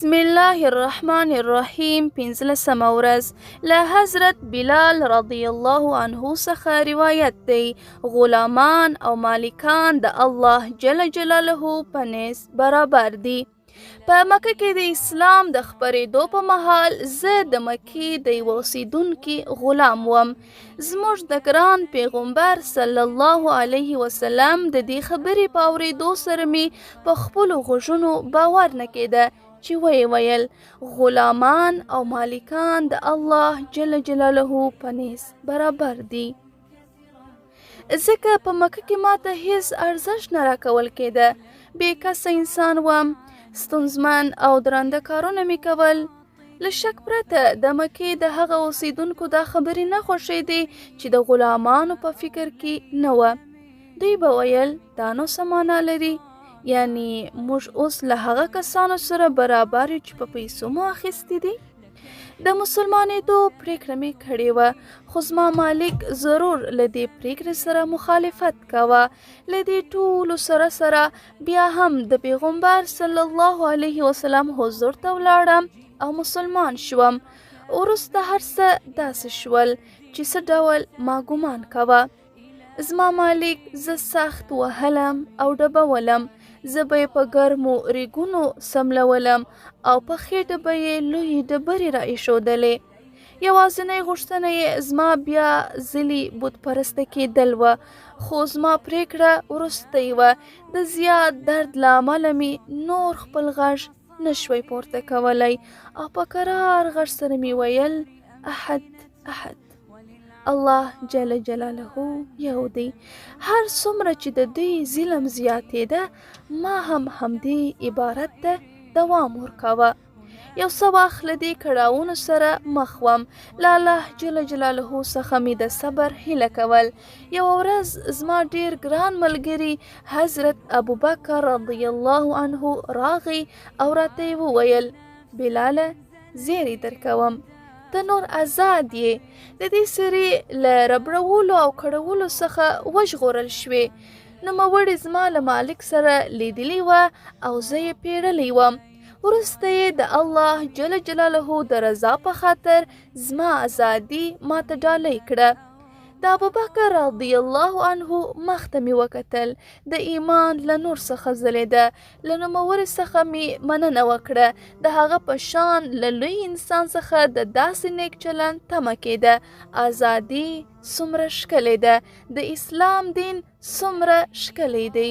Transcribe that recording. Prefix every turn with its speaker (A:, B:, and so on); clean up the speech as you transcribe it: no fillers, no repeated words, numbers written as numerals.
A: بسم الله الرحمن الرحیم. 15 ورځ له حضرت بلال رضی الله عنه څخه روایت دی: غلامان او مالکان د الله جل جلاله په نس برابر دي. په مکه کې د اسلام د خپرېدو په مهال زه د مکې د یوه اوسیدونکي غلام وم. زموږ د ګران پیغمبر صلی الله علیه وسلم د دې خبرې په اورېدو سره مې په خپلو غوږونو باور نه کېده چې ویې ویل غلامان او مالکان د الله جل جلاله په نس برابر دي. ځکه په مکه کې ماته هیڅ ارزښت نه راکول کېده. بې کسه انسان وم. ستونزمن او درانده کارونه مې کول. له شک پرته د مکې د هغه اوسیدونکو دا خبرې نه خوښېدې چې د غلامانو په فکر کې نه وه. دوی به ویل دا نو څه معنا لري؟ یعنی موږ اوس له هغه کسانو سره برابر یو چې په پیسو مو اخیستي دي. د مسلمانېدو پریکړه مې کړې وه، خو زما مالک ضرور له دې پریکړې سره مخالفت کوه. له دې ټولو سره بیا هم د پیغمبر صلی الله علیه وسلم حضور ته ولاړم او مسلمان شوم. وروسته هر څه داسې شول چې څه ډول ما ګمان کوه. زما مالک زه سخت وهلم او ډبولم. زه به یې په ګرمو ریګونو سملولم او په خېټه به یې لویې ډبرې را ایښودلې. یوازینۍ غوښتنه یې زما بیا ځلې بت پرسته کېدل وه، خو زما پریکړه وروستۍ وه. د زیات درد له امله مې نور خپل غږ نشوی پورته کولی او په کرار غږ سره مې ویل احد احد، الله جل جلاله یو دی. هر څومره چې د دوی ظلم زیاتېده ما هم همدې عبارت ته دوام ورکاوه. یو څه وخت له دې کړاوونو سره مخ وم. له الله جل جلاله څخه مې د صبر هیله کول. یوه ورځ زما ډېر ګران ملګري حضرت ابوبکر رضی الله عنه راغی او راته یې وویل بلاله زیری درکوم، ته نور آزاد یې. د دې سرې له ربړولو او کړولو څخه وژغورل شوې. نوموړې زما له مالک سره لیدلې وه او زه یې پیړلی وم. وروسته یې د الله جل جلاله د رضا په خاطر زما ازادي ماته ډالۍ کړه. د ابوبکر رضی الله عنه مخ ته مې وکتل. د ایمان له نور څخه ځلېده. له نوموړي څخه مې مننه وکړه. د هغه په شان له لوی انسان څخه د داسې نیک چلند تمه کېده. ازادي څومره ښکلې ده. د اسلام دین څومره ښکلی دی.